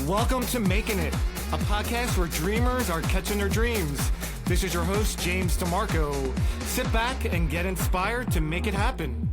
Welcome to Makin It, a podcast where dreamers are catching their dreams. This is your host, James Demarco. Sit back and get inspired to make it happen.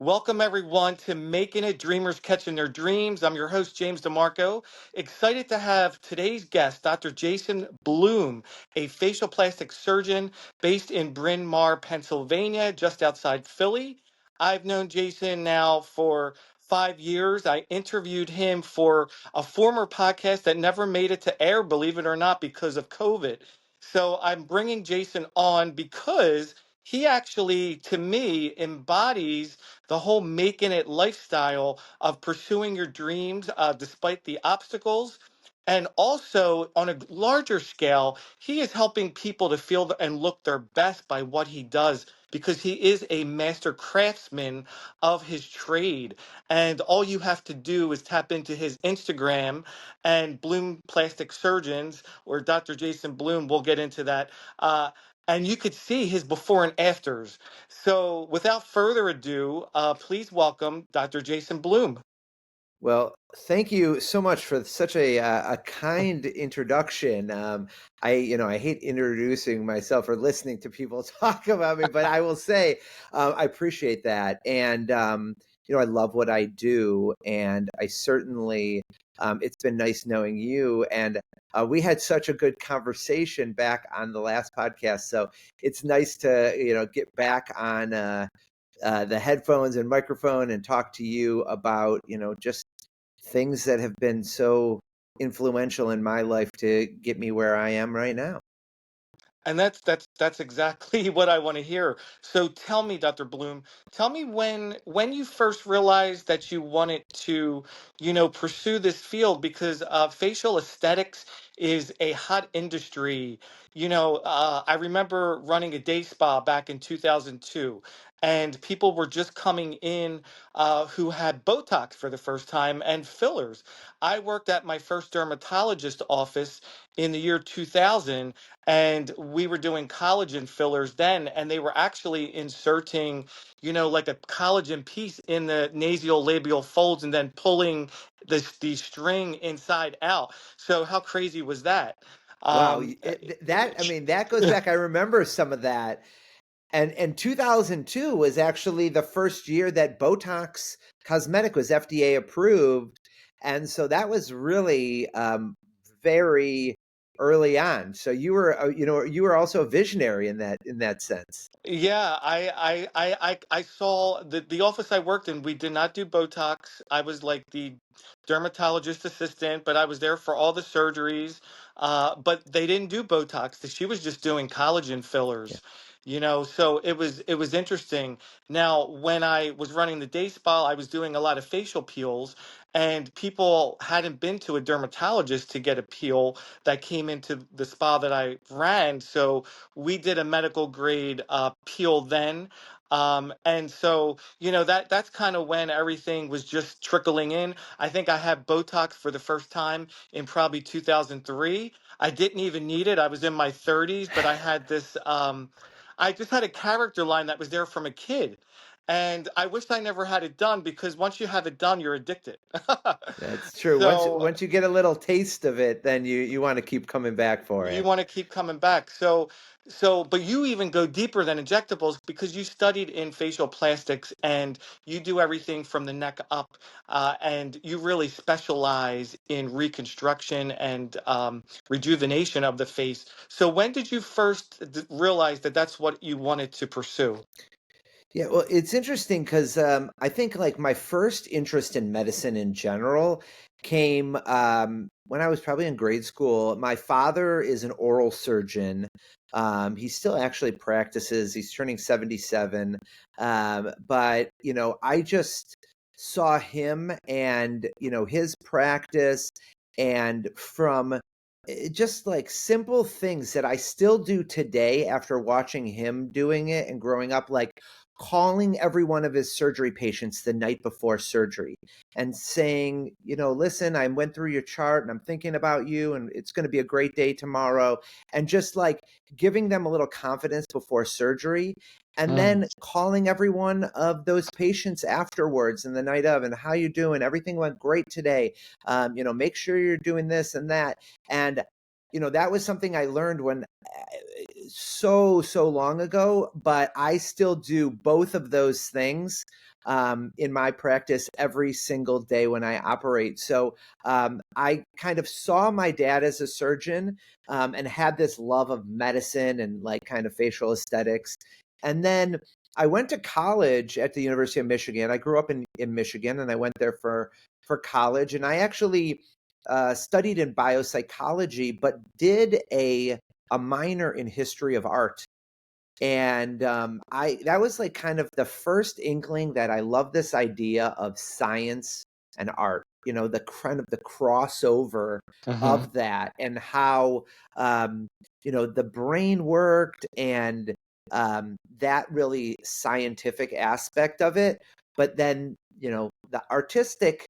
Welcome, everyone, to Making It, Dreamers Catching Their Dreams. I'm your host, James Demarco. Excited to have today's guest, Dr. Jason Bloom, a facial plastic surgeon based in Bryn Mawr, Pennsylvania, just outside Philly. I've known Jason now for 5 years. I interviewed him for a former podcast that never made it to air, believe it or not, because of COVID. So I'm bringing Jason on because he actually, to me, embodies the whole making it lifestyle of pursuing your dreams despite the obstacles. And also, on a larger scale, he is helping people to feel and look their best by what he does because he is a master craftsman of his trade. And all you have to do is tap into his Instagram and Bloom Plastic Surgeons, or Dr. Jason Bloom. We'll get into that. And you could see his before and afters. So without further ado, please welcome Dr. Jason Bloom. Well, thank you so much for such a kind introduction. I hate introducing myself or listening to people talk about me, but I will say I appreciate that, and I love what I do, and I certainly it's been nice knowing you, and we had such a good conversation back on the last podcast, so it's nice to get back on the headphones and microphone and talk to you about just things that have been so influential in my life to get me where I am right now. And that's exactly what I want to hear. So tell me, Dr. Bloom, tell me when you first realized that you wanted to, pursue this field because facial aesthetics is a hot industry. I remember running a day spa back in 2002, and people were just coming in who had Botox for the first time and fillers. I worked at my first dermatologist office in the year 2000, and we were doing collagen fillers then, and they were actually inserting like a collagen piece in the nasal labial folds and then pulling the string inside out. So how crazy was that? Wow, um that goes back. I remember some of that. And 2002 was actually the first year that Botox Cosmetic was FDA approved. And so that was really very early on. So you were also a visionary in that sense. Yeah, I saw the office I worked in. We did not do Botox. I was like the dermatologist assistant, but I was there for all the surgeries. But they didn't do Botox. She was just doing collagen Yeah. fillers. So it was interesting. Now, when I was running the day spa, I was doing a lot of facial peels, and people hadn't been to a dermatologist to get a peel that came into the spa that I ran. So we did a medical grade peel then. And so, that's kind of when everything was just trickling in. I think I had Botox for the first time in probably 2003. I didn't even need it. I was in my 30s, but I had this, I just had a character line that was there from a kid. And I wish I never had it done because once you have it done, you're addicted. That's true. Once So once you get a little taste of it, then you want to keep coming back for you it. want to keep coming back. But you even go deeper than injectables because you studied in facial plastics and you do everything from the neck up, and you really specialize in reconstruction and rejuvenation of the face. So when did you first realize that that's what you wanted to pursue? Yeah, well, it's interesting because I think like my first interest in medicine in general came when I was probably in grade school. My father is an oral surgeon. He still actually practices. He's turning 77. But, I just saw him and, his practice, and from just like simple things that I still do today after watching him doing it and growing up, like calling every one of his surgery patients the night before surgery and saying, listen, I went through your chart and I'm thinking about you and it's going to be a great day tomorrow. And just like giving them a little confidence before surgery. and then calling every one of those patients afterwards and the night of, and how you doing? Everything went great today. Make sure you're doing this and that. And, that was something I learned when so long ago, but I still do both of those things in my practice every single day when I operate. So I kind of saw my dad as a surgeon and had this love of medicine and like kind of facial aesthetics. And then I went to college at the University of Michigan. I grew up in Michigan, and I went there for college. And I actually studied in biopsychology, but did a minor in history of art. And that was like kind of the first inkling that I love this idea of science and art, the kind of the crossover of that, and how the brain worked, and that really scientific aspect of it. But then the artistic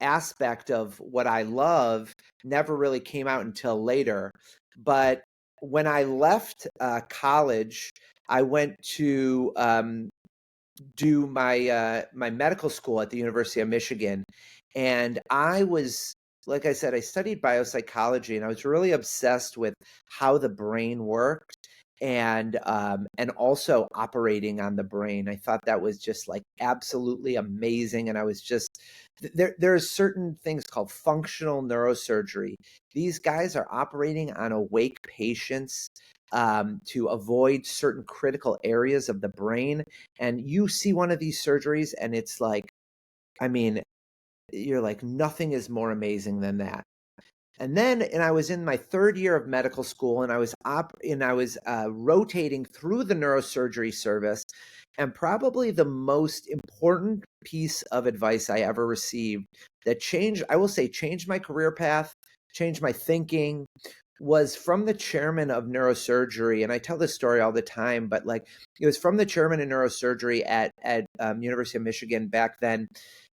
aspect of what I love never really came out until later. But when I left college, I went to do my my medical school at the University of Michigan, and I was, like I said, I studied biopsychology, and I was really obsessed with how the brain worked, and also operating on the brain. I thought that was just like absolutely amazing, and I was just there's certain things called functional neurosurgery. These guys are operating on awake patients to avoid certain critical areas of the brain. And you see one of these surgeries, and it's like, I mean, you're like, nothing is more amazing than that. And I was in my third year of medical school, and I was rotating through the neurosurgery service. And probably the most important piece of advice I ever received that changed my career path, changed my thinking, was from the chairman of neurosurgery. And I tell this story all the time, but like, it was from the chairman of neurosurgery at University of Michigan back then.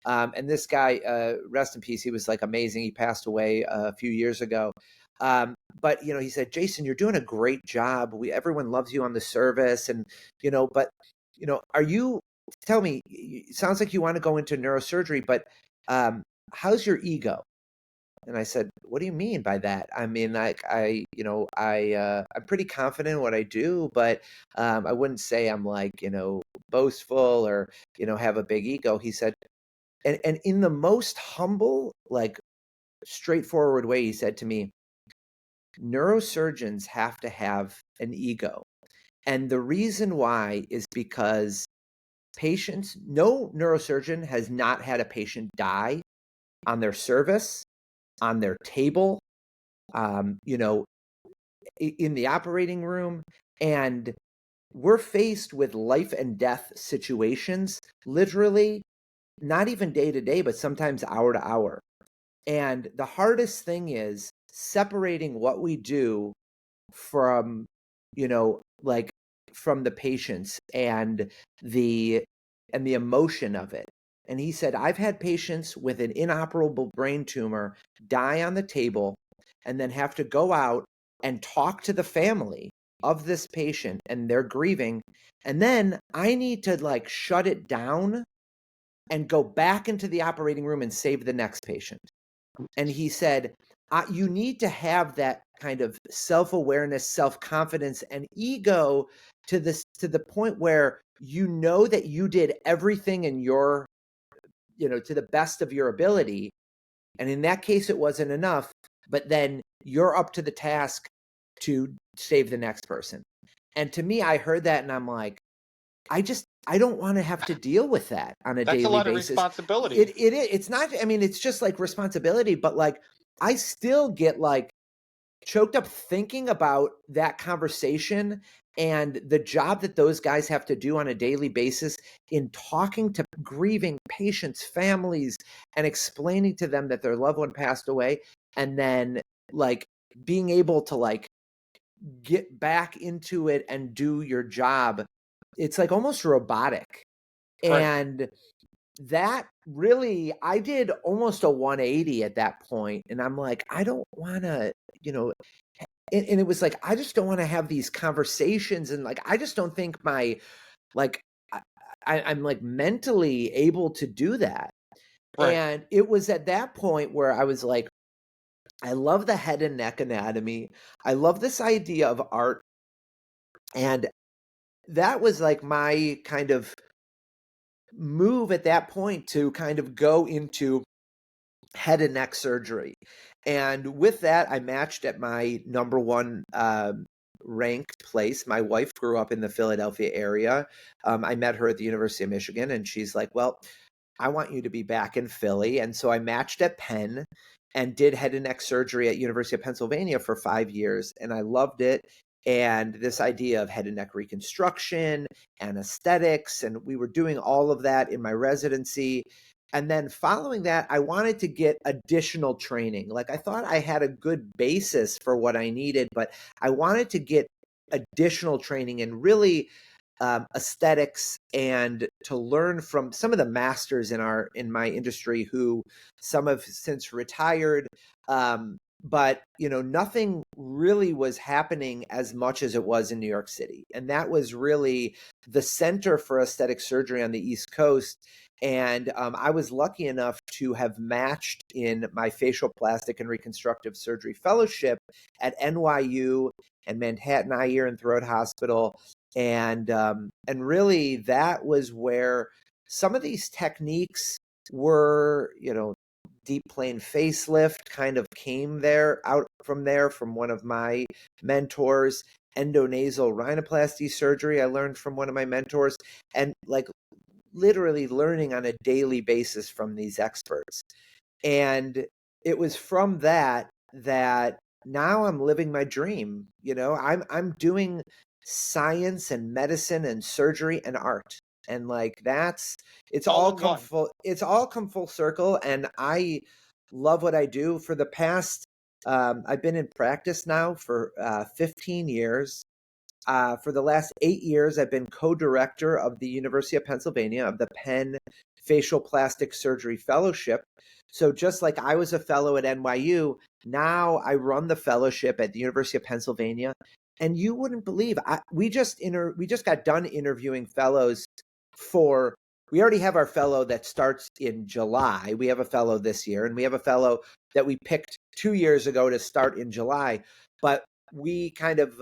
And this guy, rest in peace, he was like amazing. He passed away a few years ago. But he said, "Jason, you're doing a great job. Everyone loves you on the service, and but tell me, it sounds like you want to go into neurosurgery, but how's your ego?" And I said, "What do you mean by that?" I mean, like, I'm pretty confident in what I do, but I wouldn't say I'm like, boastful or, have a big ego. He said, and in the most humble, like, straightforward way, he said to me, "Neurosurgeons have to have an ego. And the reason why is because no neurosurgeon has not had a patient die on their service, on their table, in the operating room. And we're faced with life and death situations, literally, not even day to day, but sometimes hour to hour. And the hardest thing is separating what we do from, like, from the patients and the emotion of it." And he said, "I've had patients with an inoperable brain tumor die on the table and then have to go out and talk to the family of this patient, and they're grieving. And then I need to like shut it down and go back into the operating room and save the next patient." And he said, "You need to have that kind of self-awareness, self-confidence, and ego to the point where that you did everything in your, to the best of your ability. And in that case, it wasn't enough, but then you're up to the task to save the next person." And to me, I heard that and I'm like, I don't want to have to deal with that on a That's daily a lot of basis. responsibility. It's not, I mean, it's just like responsibility, but like, I still get like choked up thinking about that conversation and the job that those guys have to do on a daily basis in talking to grieving patients, families, and explaining to them that their loved one passed away, and then like being able to like get back into it and do your job. It's like almost robotic. Right. And that really, I did almost a 180 at that point. And I'm like, I don't want to, and it was like, I just don't want to have these conversations. And like, I just don't think like, I, I'm like mentally able to do that. Right. And it was at that point where I was like, I love the head and neck anatomy. I love this idea of art. And that was like my kind of move at that point to kind of go into head and neck surgery. And with that, I matched at my number one ranked place. My wife grew up in the Philadelphia area. I met her at the University of Michigan, and she's like, well, I want you to be back in Philly. And so I matched at Penn and did head and neck surgery at University of Pennsylvania for 5 years. And I loved it. And this idea of head and neck reconstruction, anesthetics, and we were doing all of that in my residency. And then following that, I wanted to get additional training. Like I thought I had a good basis for what I needed, but I wanted to get additional training and really aesthetics, and to learn from some of the masters in my industry, who some have since retired. But nothing really was happening as much as it was in New York City, and that was really the center for aesthetic surgery on the East Coast. And I was lucky enough to have matched in my facial plastic and reconstructive surgery fellowship at NYU and Manhattan Eye, Ear, and Throat Hospital. And really that was where some of these techniques were, deep plane facelift kind of came out from there, from one of my mentors. Endonasal rhinoplasty surgery I learned from one of my mentors, and like literally learning on a daily basis from these experts. And it was from that now I'm living my dream. I'm doing science and medicine and surgery and art. And like All in one. it's all come full circle. And I love what I do. For the past I've been in practice now for 15 years. For the last 8 years, I've been co-director of the University of Pennsylvania of the Penn Facial Plastic Surgery Fellowship. So just like I was a fellow at NYU, now I run the fellowship at the University of Pennsylvania. And you wouldn't believe, we just got done interviewing fellows for. We already have our fellow that starts in July. We have a fellow this year, and we have a fellow that we picked 2 years ago to start in July. But we kind of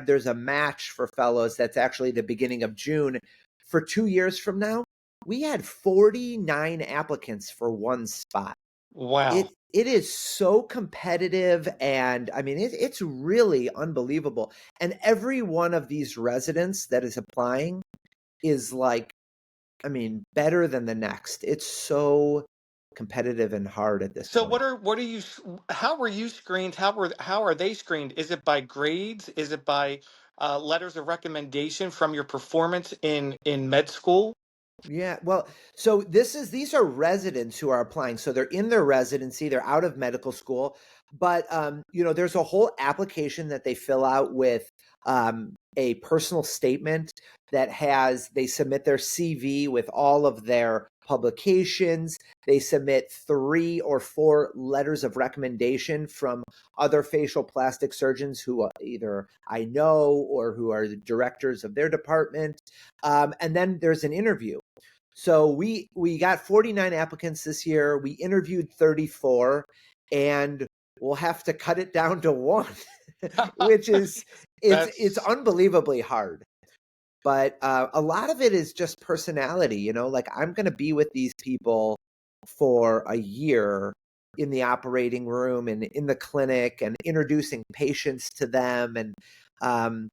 there's a match for fellows that's actually the beginning of June. For 2 years from now, we had 49 applicants for one spot. Wow. It is so competitive, and I mean it's really unbelievable. And every one of these residents that is applying is like, I mean, better than the next. It's so competitive and hard at this So point. how were you screened? How are they screened? Is it by grades? Is it by letters of recommendation from your performance in med school? Yeah, well, so these are residents who are applying. So they're in their residency, they're out of medical school, but there's a whole application that they fill out with a personal statement they submit their CV with all of their publications. They submit 3 or 4 letters of recommendation from other facial plastic surgeons who either I know or who are the directors of their department. And then there's an interview. So we got 49 applicants this year. We interviewed 34, and we'll have to cut it down to 1, which is it's That's unbelievably hard. But a lot of it is just personality, like I'm going to be with these people for a year in the operating room and in the clinic and introducing patients to them. And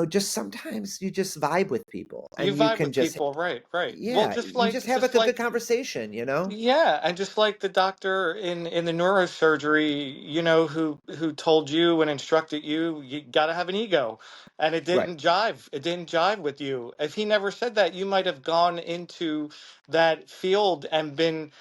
just sometimes you just vibe with people, you and you vibe can with just, people, right, right. Well, yeah, you just have like a good conversation. yeah, and just like the doctor in the neurosurgery, who told you and instructed you, you got to have an ego, and it Right. didn't jive. It didn't jive with you. If he never said that, you might have gone into that field and been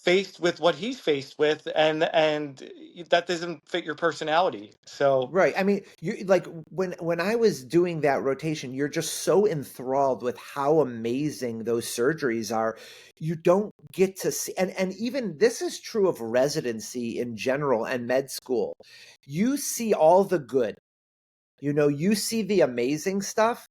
faced with what he's faced with, and that doesn't fit your personality. So Right. I mean, you like when I was doing that rotation, you're just so enthralled with how amazing those surgeries are. You don't get to see, and even this is true of residency in general and med school. You see all the good. You see the amazing stuff,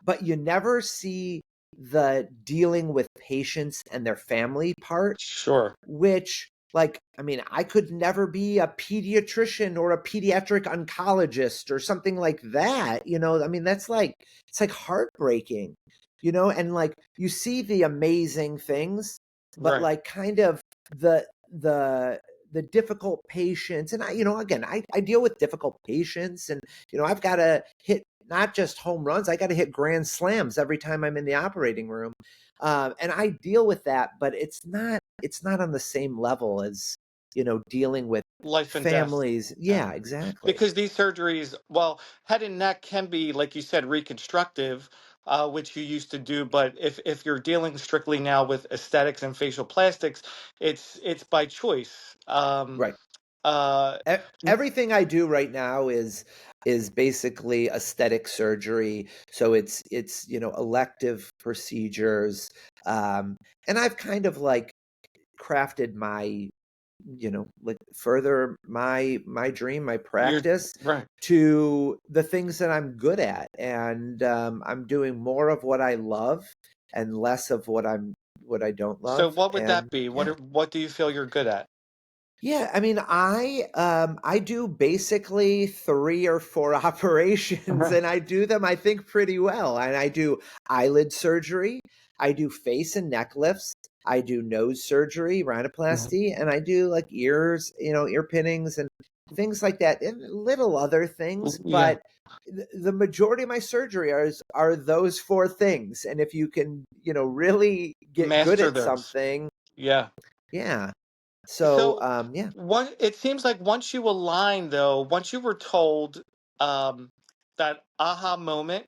but you never see the dealing with patients and their family part, sure. which, like, I mean, I could never be a pediatrician or a pediatric oncologist or something like that. I mean, it's like heartbreaking, and like you see the amazing things, but Right. like kind of the the the difficult patients. And I deal with difficult patients, and I've got to hit not just home runs, I got to hit grand slams every time I'm in the operating room. And I deal with that, but it's not on the same level as dealing with Life and death. families. Yeah. Yeah, exactly. Because these surgeries, well, head and neck can be, like you said, reconstructive, which you used to do. But if you're dealing strictly now with aesthetics and facial plastics, it's by choice. Right. Uh, Everything I do right now is basically aesthetic surgery. So it's elective procedures. And I've kind of like crafted my like further my dream, my you're practice right. to the things that I'm good at. And I'm doing more of what I love and less of what I don't So love. what would And that be? yeah. What do you feel you're good at? Yeah, I mean, I do basically 3 or 4 operations, and I do them, I think, pretty well. And I do eyelid surgery, I do face and neck lifts, I do nose surgery, Mhm. rhinoplasty, and I do like ears, ear pinnings and things like that, and little other things. Yeah, But the majority of my surgery are those 4 things. And if you can, really get good master at those. something, Yeah. yeah. So, So yeah. what it seems like once you align though, once you were told um that aha moment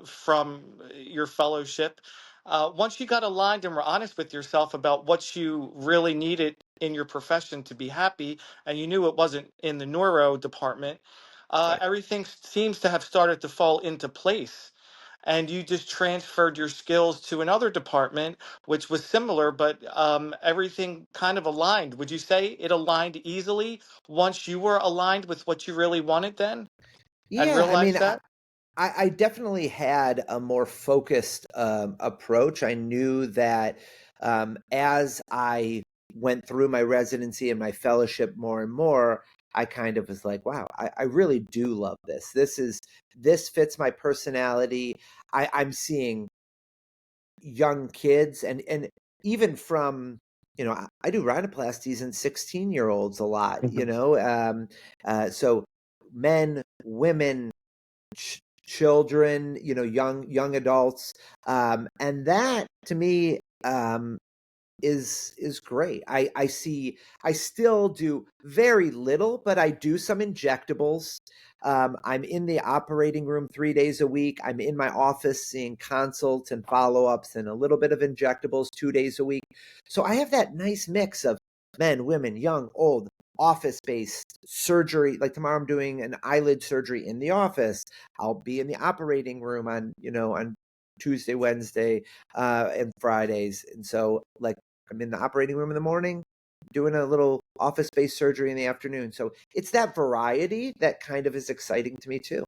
from your fellowship, once you got aligned and were honest with yourself about what you really needed in your profession to be happy, and you knew it wasn't in the neuro department, Right. everything seems to have started to fall into place, and you just transferred your skills to another department which was similar, but everything kind of aligned. Would you say it aligned easily once you were aligned with what you really wanted then and Yeah, I mean, realized that? I definitely had a more focused approach. I knew that as I went through my residency and my fellowship more and more, I kind of was like, wow, I really do love this. This fits my personality. I'm seeing young kids, and even from I do rhinoplasties in 16-year-olds a lot, Mhm. so men, women, children, young adults, and that to me is great. I still do very little, but I do some injectables. I'm in the operating room 3 days a week. I'm in my office seeing consults and follow-ups and a little bit of injectables 2 days a week. So I have that nice mix of men, women, young, old, office-based surgery. Like tomorrow I'm doing an eyelid surgery in the office. I'll be in the operating room on Tuesday, Wednesday, and Fridays. And so like I'm in the operating room in the morning, doing a little office-based surgery in the afternoon. So it's that variety that kind of is exciting to me too.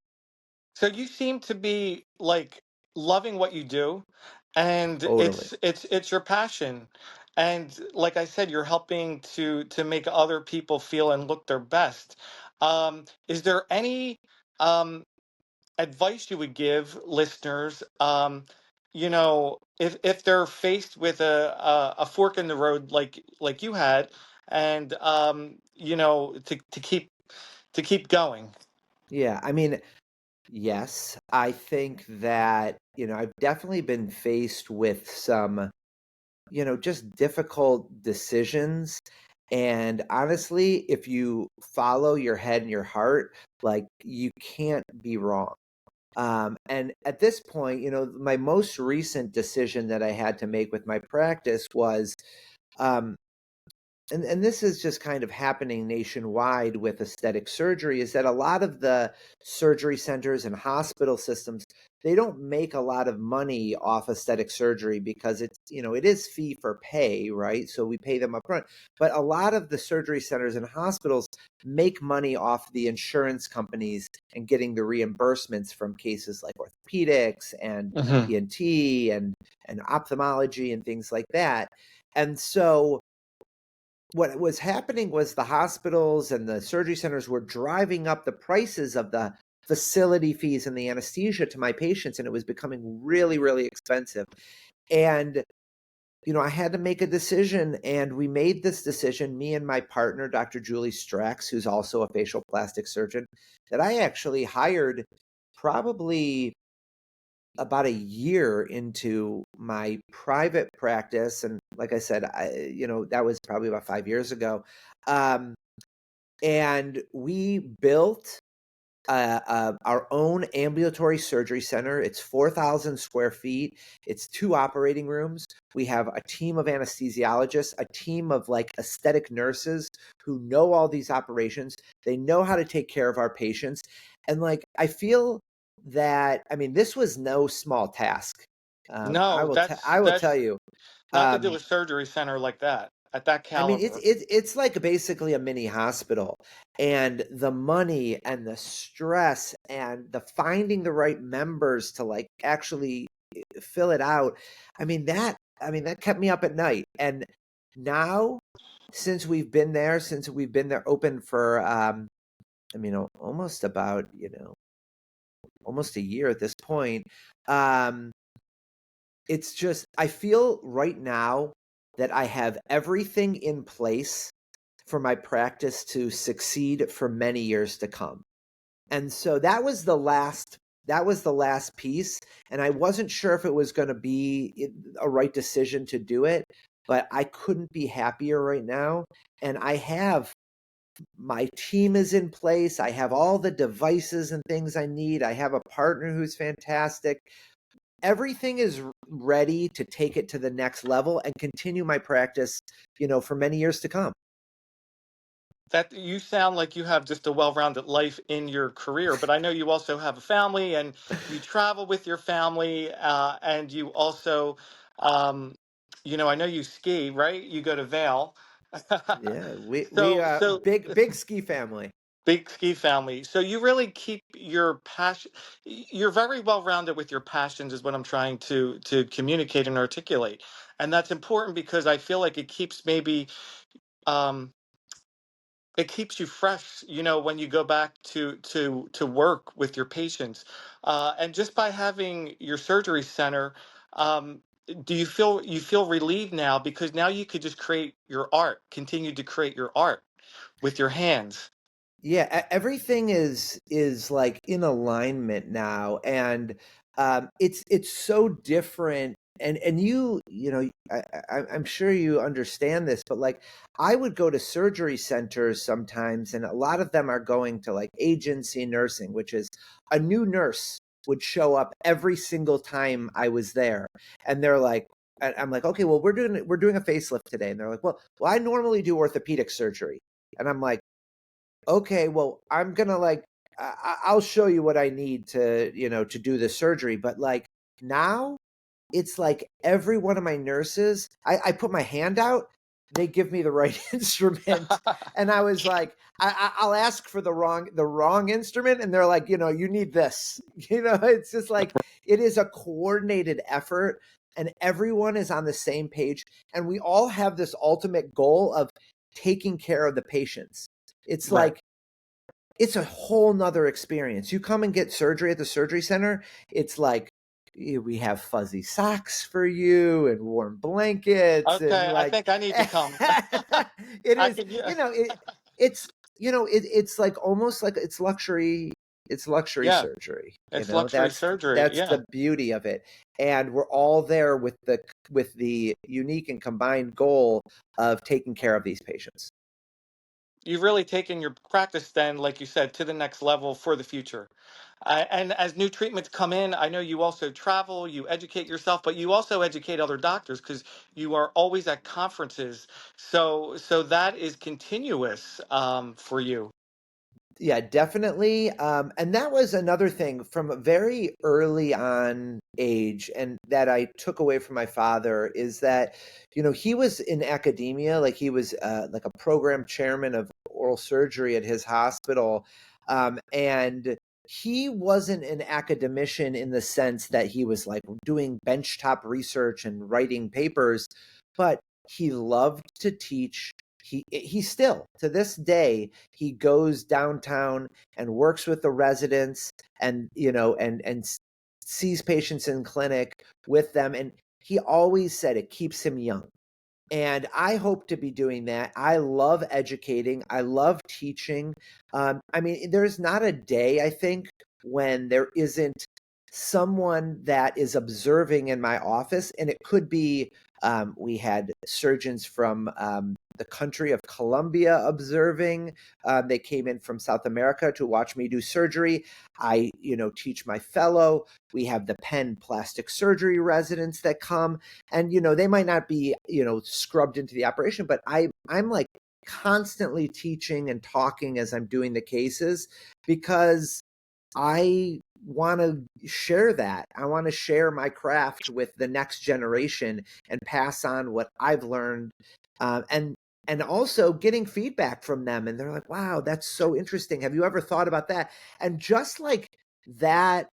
So you seem to be like loving what you do, and Totally. it's your passion. And like I said, you're helping to make other people feel and look their best. Is there any um advice you would give listeners, if they're faced with a fork in the road like you had, and to keep going? Yeah. I mean, yes, I think that, I've definitely been faced with some, just difficult decisions. And honestly, if you follow your head and your heart, like you can't be wrong. And at this point, my most recent decision that I had to make with my practice was um, and this is just kind of happening nationwide with aesthetic surgery, is that a lot of the surgery centers and hospital systems, they don't make a lot of money off aesthetic surgery because it's, it is fee for pay, right? So we pay them up front. But a lot of the surgery centers and hospitals make money off the insurance companies and getting the reimbursements from cases like orthopedics and Hmm. ENT and ophthalmology and things like that. And so what was happening was the hospitals and the surgery centers were driving up the prices of the facility fees and the anesthesia to my patients, and it was becoming really, really expensive. And I had to make a decision, and we made this decision, me and my partner, Dr. Julie Strax, who's also a facial plastic surgeon, that I actually hired probably about a year into my private practice. And like I said, that was probably about 5 years ago. Um, and we built our own ambulatory surgery center. It's 4,000 square feet. It's 2 operating rooms. We have a team of anesthesiologists, a team of like aesthetic nurses who know all these operations. They know how to take care of our patients. And like, I feel that, I mean, this was no small task. No, I will tell that's you. not to do Um, a surgery center like that at that I mean, it's caliber. it's it's like basically a mini hospital, and the money and the stress and the finding the right members to like actually fill it out. I mean that kept me up at night. And now, since we've been there open for almost about, almost a year at this point. Um, it's just I feel right now that I have everything in place for my practice to succeed for many years to come. And so that was the last piece, and I wasn't sure if it was going to be a right decision to do it, but I couldn't be happier right now. And my team is in place. I have all the devices and things I need. I have a partner who's fantastic. Everything is ready to take it to the next level and continue my practice, for many years to come. That you sound like you have just a well-rounded life in your career, but I know you also have a family and you travel with your family, and you also, um, I know you ski, right? You go to Vail. Yeah, we So big ski family. big ski family. So you really keep your passion. You're very well rounded with your passions, is what I'm trying to communicate and articulate, and that's important because I feel like it keeps maybe. Um, it keeps you fresh, when you go back to work with your patients, and just by having your surgery center, um, do you feel relieved now because now you could just create your art, continue to create your art with your hands? Yeah, everything is like in alignment now, and it's so different. And I'm sure you understand this, but like I would go to surgery centers sometimes, and a lot of them are going to like agency nursing, which is a new nurse would show up every single time I was there, and they're like. And I'm like, okay, well, we're doing a facelift today, and they're like, well, I normally do orthopedic surgery, and I'm like, okay, well, I'm gonna like I'll show you what I need to do the surgery. But like now, it's like every one of my nurses, I put my hand out, they give me the right instrument, and I was like, I'll ask for the wrong instrument, and they're like, you need this. It's just like it is a coordinated effort, and everyone is on the same page, and we all have this ultimate goal of taking care of the patients. It's Right. like it's a whole nother experience. You come and get surgery at the surgery center, it's like we have fuzzy socks for you and warm blankets and Okay, I like think I need to come. it I is, could, yeah, it's it's like almost like it's luxury yeah. surgery. It's luxury surgery. That's Yeah. the beauty of it. And we're all there with the unique and combined goal of taking care of these patients. You've really taken your practice then, like you said, to the next level for the future. And as new treatments come in, I know you also travel, you educate yourself, but you also educate other doctors because you are always at conferences. So that is continuous for you. Yeah, definitely. And that was another thing from a very early on age, and that I took away from my father is that, he was in academia, like he was like a program chairman of oral surgery at his hospital. And he wasn't an academician in the sense that he was like doing benchtop research and writing papers, but he loved to teach. He still to this day he goes downtown and works with the residents, and sees patients in clinic with them, and he always said it keeps him young. And I hope to be doing that. I love educating. I love teaching. I mean, there's not a day, I think, when there isn't someone that is observing in my office. And it could be we had surgeons from the country of Colombia observing. They came in from South America to watch me do surgery. I, teach my fellow. We have the Penn plastic surgery residents that come, and they might not be scrubbed into the operation, but I'm like constantly teaching and talking as I'm doing the cases, because I want to share that. I want to share my craft with the next generation and pass on what I've learned, and also getting feedback from them, and they're like, wow, that's so interesting, have you ever thought about that? And just like that,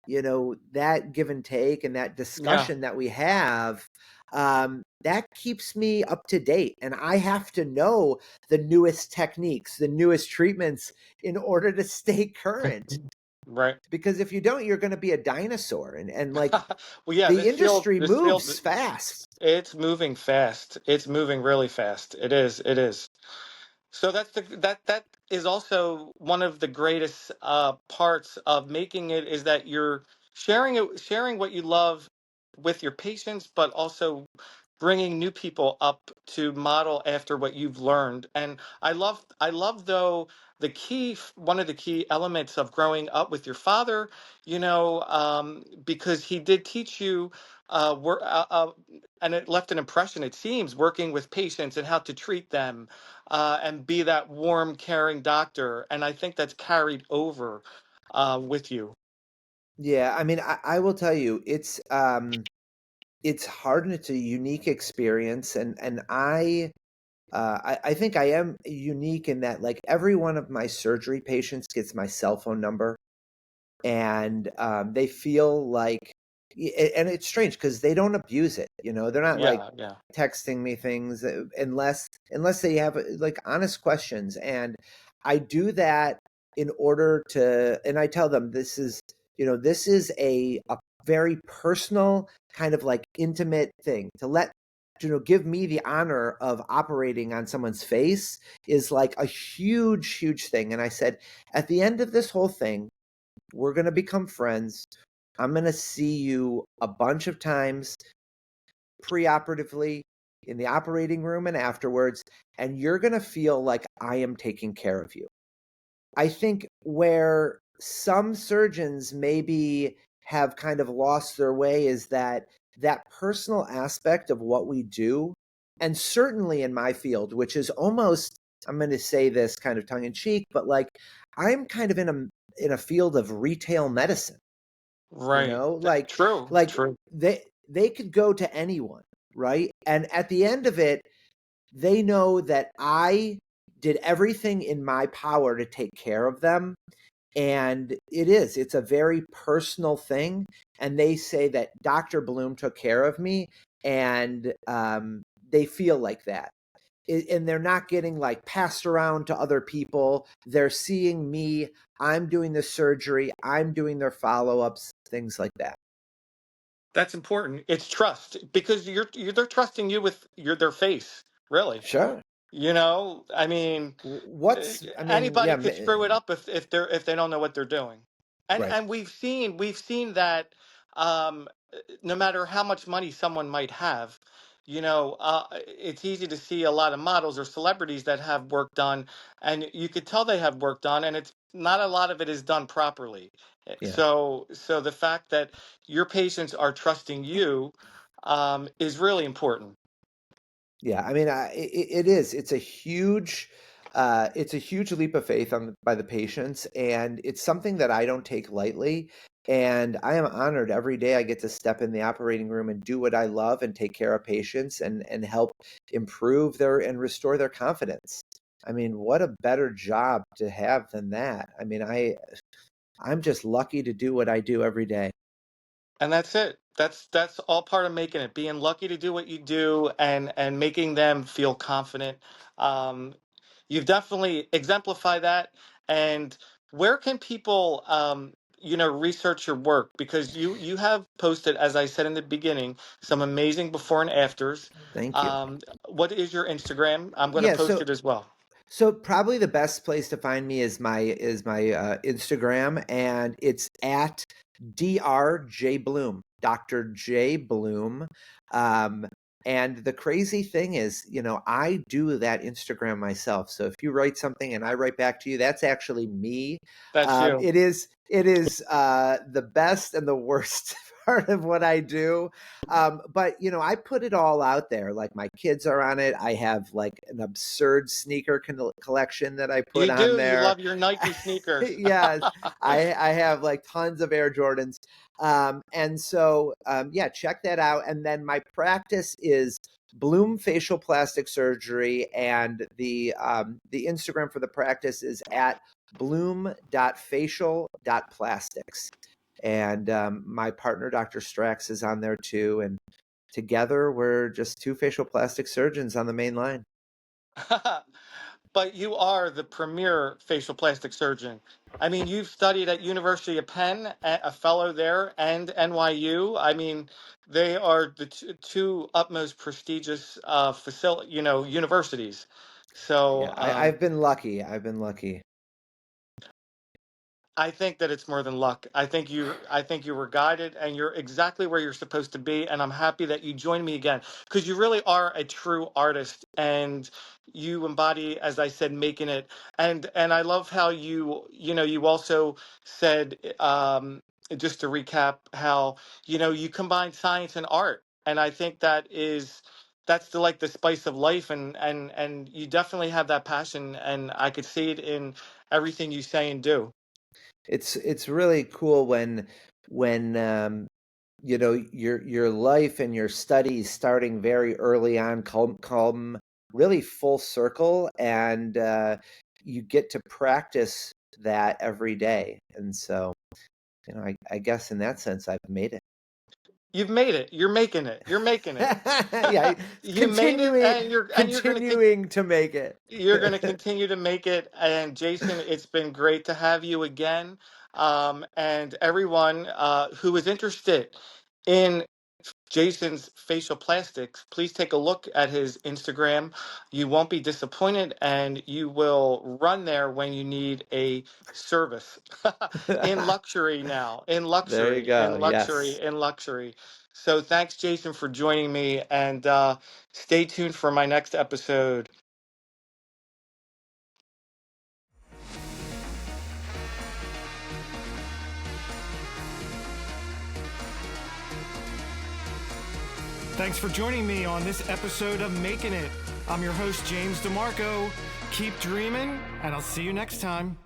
that give and take and that Yeah. discussion that we have, that keeps me up to date. And I have to know the newest techniques, the newest treatments in order to stay current. Right. Because if you don't, you're going to be a dinosaur. And like Well, yeah, the industry this field, moves fast. it's moving fast. It's moving really fast. It is. It is. So that is also one of the greatest parts of making it, is that you're sharing what you love with your patients, but also bringing new people up to model after what you've learned. And I love though one of the key elements of growing up with your father, because he did teach you work, and it left an impression, it seems, working with patients and how to treat them, and be that warm, caring doctor. And I think that's carried over with you. Yeah, I mean, I will tell you, it's hard and it's a unique experience, and I think I am unique in that, like, every one of my surgery patients gets my cell phone number, and they feel like, and it's strange because they don't abuse it. They're not like Yeah, yeah. texting me things, unless they have like honest questions, and I do that in order to, and I tell them this is a very personal, kind of like intimate thing, to let give me the honor of operating on someone's face is like a huge, huge thing. And I said, at the end of this whole thing, we're going to become friends. I'm going to see you a bunch of times preoperatively, in the operating room, and afterwards, and you're going to feel like I am taking care of you. I think where some surgeons maybe have kind of lost their way is that personal aspect of what we do, and certainly in my field, which is almost, I'm going to say this kind of tongue in cheek, but like I'm kind of in a field of retail medicine, Right. like True, like true. they could go to anyone, right? And at the end of it, they know that I did everything in my power to take care of them, and it's a very personal thing, and they say that Dr. Bloom took care of me, and they feel like that. And they're not getting like passed around to other people. They're seeing me. I'm doing the surgery. I'm doing their follow-ups, things like that. That's important. It's trust, because they're trusting you with their face, really. Sure. I mean, I mean, anybody yeah, could screw it up if they don't know what they're doing. And right. we've seen that, no matter how much money someone might have, it's easy to see a lot of models or celebrities that have work done, and you could tell they have work done, and it's not a lot of it is done properly. Yeah. So the fact that your patients are trusting you is really important. Yeah, I mean, it is. It's a huge leap of faith by the patients, and it's something that I don't take lightly. And I am honored every day I get to step in the operating room and do what I love and take care of patients and help improve their and restore their confidence. I mean, what a better job to have than that. I mean, I'm just lucky to do what I do every day. And that's it. That's all part of making it, being lucky to do what you do and making them feel confident. Um, you've definitely exemplified that. And where can people, research your work? Because you have posted, as I said in the beginning, some amazing before and afters. Thank you. What is your Instagram? I'm going to Yeah, post so it as well. So probably the best place to find me is my Instagram, and it's at Dr. J Bloom, Dr. J Bloom. Um, and the crazy thing is, I do that Instagram myself. So if you write something and I write back to you, that's actually me. That's you. It is the best and the worst part of what I do. But I put it all out there. Like my kids are on it. I have like an absurd sneaker collection that I put You on do. You there. love your Nike sneakers. Yes, I have like tons of Air Jordans. And so yeah, check that out. And then my practice is Bloom Facial Plastic Surgery, and the Instagram for the practice is at bloom.facial.plastics. And my partner, Dr. Strax, is on there too. And together, we're just two facial plastic surgeons on the main line. But you are the premier facial plastic surgeon. I mean, you've studied at University of Penn, a fellow there, and NYU. I mean, they are the two utmost prestigious universities. Yeah, So I've been lucky. I've been lucky. I think that it's more than luck. I think you were guided and you're exactly where you're supposed to be, and I'm happy that you joined me again because you really are a true artist and you embody, as I said, making it. And I love how you also said, just to recap, how you combine science and art. And I think that's the spice of life, and you definitely have that passion, and I could see it in everything you say and do. It's really cool when your life and your studies starting very early on come really full circle, and you get to practice that every day. And so I guess in that sense I've made it. You've made it. You're making it. You're making it. Yeah, You made it, continuing and continuing to make it. you're gonna continue to make it. And Jason, it's been great to have you again. And everyone who is interested in Jason's facial plastics, please take a look at his Instagram. You won't be disappointed, and you will run there when you need a service. In luxury now, in There you luxury, in go. luxury, Yes. in luxury. So thanks, Jason, for joining me, and stay tuned for my next episode. Thanks for joining me on this episode of Makin' It. I'm your host, James Demarco. Keep dreaming, and I'll see you next time.